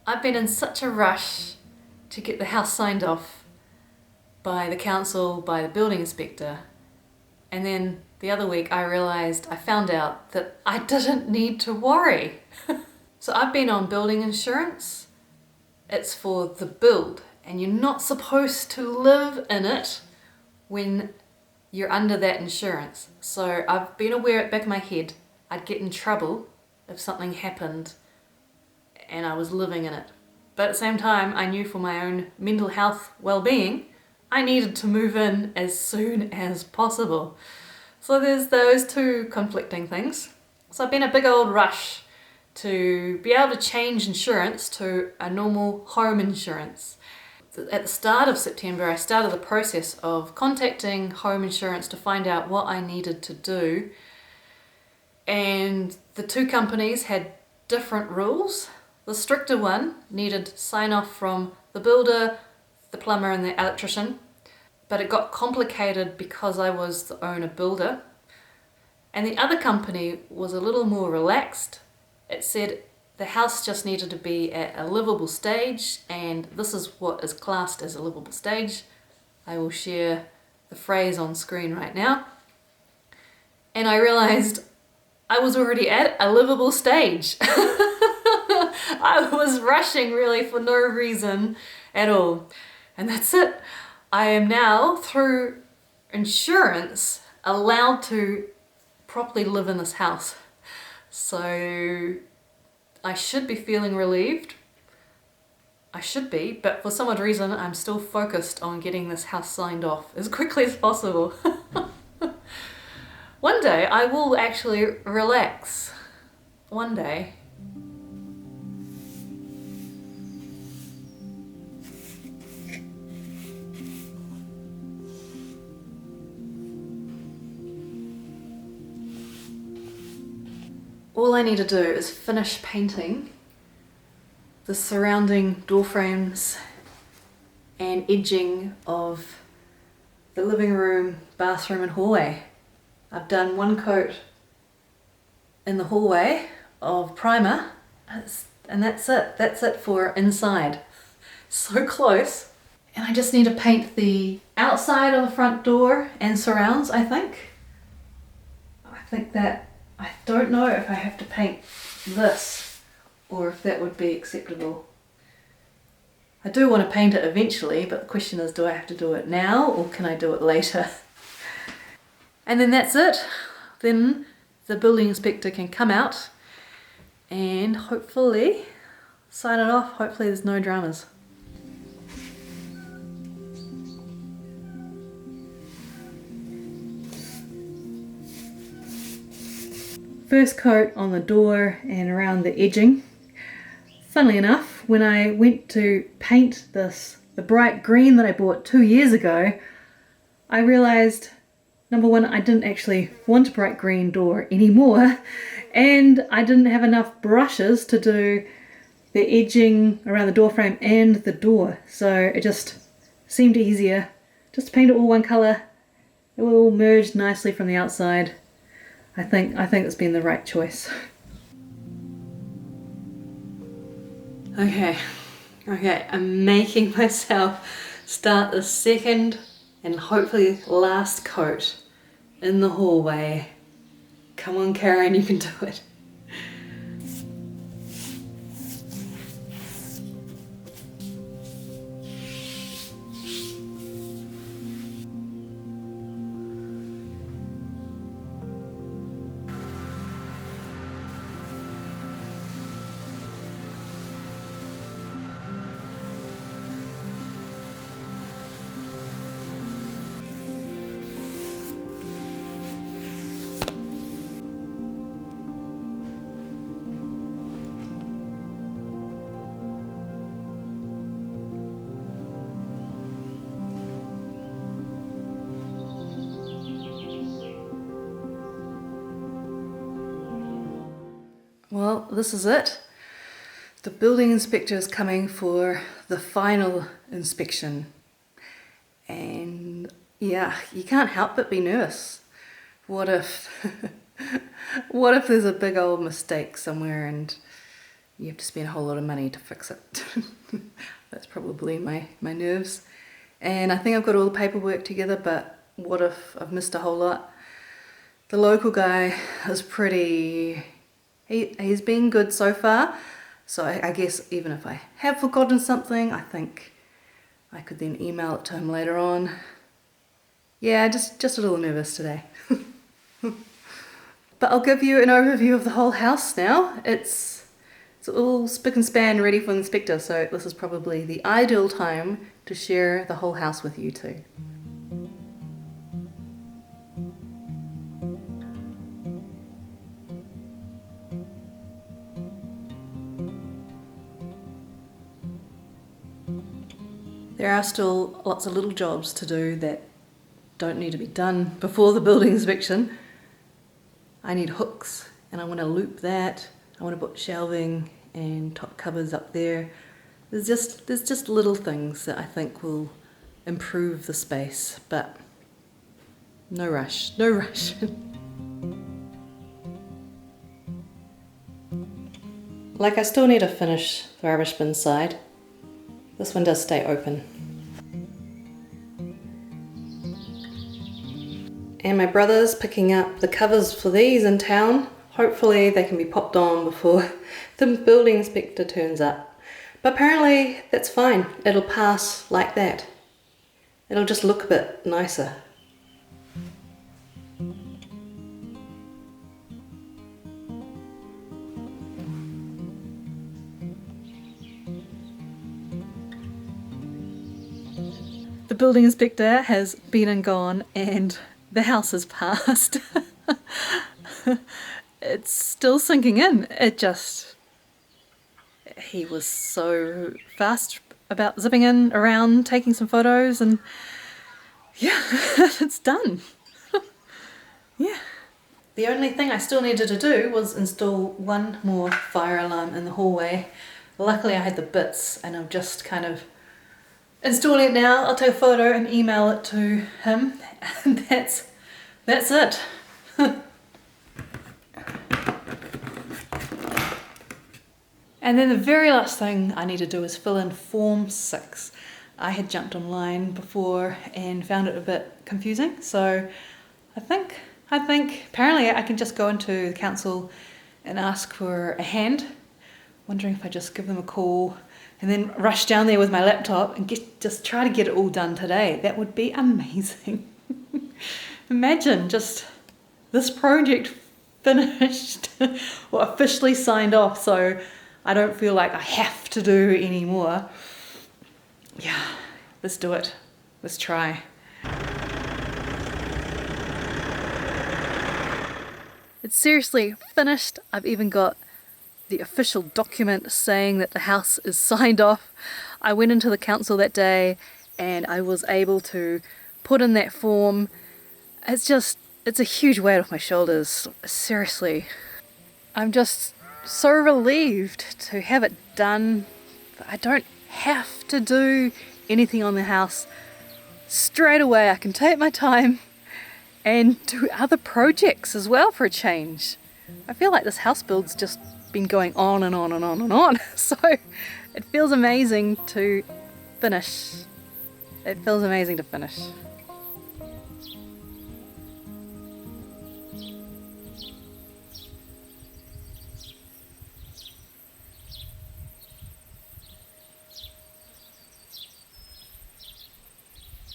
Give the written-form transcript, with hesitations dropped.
I've been in such a rush to get the house signed off by the council, by the building inspector, and then the other week I found out that I didn't need to worry. So I've been on building insurance. It's for the build, and you're not supposed to live in it when you're under that insurance. So I've been aware at the back of my head I'd get in trouble if something happened and I was living in it. But at the same time, I knew for my own mental health well-being, I needed to move in as soon as possible. So there's those two conflicting things. So I've been a big old rush to be able to change insurance to a normal home insurance. At the start of September, I started the process of contacting home insurance to find out what I needed to do. And the two companies had different rules. The stricter one needed sign off from the builder, the plumber and the electrician, but it got complicated because I was the owner builder. And the other company was a little more relaxed. It said the house just needed to be at a livable stage, and this is what is classed as a livable stage. I will share the phrase on screen right now. And I realized I was already at a livable stage. I was rushing really for no reason at all. And that's it. I am now, through insurance, allowed to properly live in this house. So I should be feeling relieved. I should be, but for some odd reason I'm still focused on getting this house signed off as quickly as possible. One day I will actually relax. One day. All I need to do is finish painting the surrounding door frames and edging of the living room, bathroom and hallway. I've done one coat in the hallway of primer, and that's it. That's it for inside. So close. And I just need to paint the outside of the front door and surrounds, I think. I don't know if I have to paint this or if that would be acceptable. I do want to paint it eventually, but the question is, do I have to do it now or can I do it later? And then that's it. Then the building inspector can come out and hopefully sign it off. Hopefully there's no dramas. First coat on the door and around the edging. Funnily enough, when I went to paint this, the bright green that I bought 2 years ago, I realized, number one, I didn't actually want a bright green door anymore, and I didn't have enough brushes to do the edging around the door frame and the door, so it just seemed easier just to paint it all one colour. It will all merge nicely from the outside. I think it's been the right choice. Okay, I'm making myself start the second and hopefully last coat in the hallway. Come on, Karen, you can do it. Well, this is it. The building inspector is coming for the final inspection. And yeah, you can't help but be nervous. What if, what if there's a big old mistake somewhere and you have to spend a whole lot of money to fix it. That's probably my nerves. And I think I've got all the paperwork together, but what if I've missed a whole lot? The local guy is pretty... He's been good so far. So I guess even if I have forgotten something, I think I could then email it to him later on. Yeah, just a little nervous today. But I'll give you an overview of the whole house now. It's all spick and span ready for the inspector, so this is probably the ideal time to share the whole house with you too. There are still lots of little jobs to do that don't need to be done before the building inspection. I need hooks and I want to loop that. I want to put shelving and top cupboards up there. There's just little things that I think will improve the space, but no rush, no rush. Like, I still need to finish the rubbish bin side. This one does stay open. And my brother's picking up the covers for these in town. Hopefully they can be popped on before the building inspector turns up. But apparently that's fine. It'll pass like that. It'll just look a bit nicer. The building inspector has been and gone and the house has passed. It's still sinking in. He was so fast about zipping in around, taking some photos, and yeah, it's done. Yeah. The only thing I still needed to do was install one more fire alarm in the hallway. Luckily I had the bits and I'm just kind of installing it now. I'll take a photo and email it to him, and that's it. And then the very last thing I need to do is fill in Form 6. I had jumped online before and found it a bit confusing, so I think apparently I can just go into the council and ask for a hand. Wondering if I just give them a call and then rush down there with my laptop and just try to get it all done today. That would be amazing. Imagine just this project finished or officially signed off, so I don't feel like I have to do any more. Yeah, let's do it. Let's try. It's seriously finished. I've even got the official document saying that the house is signed off. I went into the council that day and I was able to put in that form. It's a huge weight off my shoulders. Seriously. I'm just so relieved to have it done. I don't have to do anything on the house. Straight away I can take my time and do other projects as well for a change. I feel like this house build's just been going on and on and on and on. So it feels amazing to finish. It feels amazing to finish.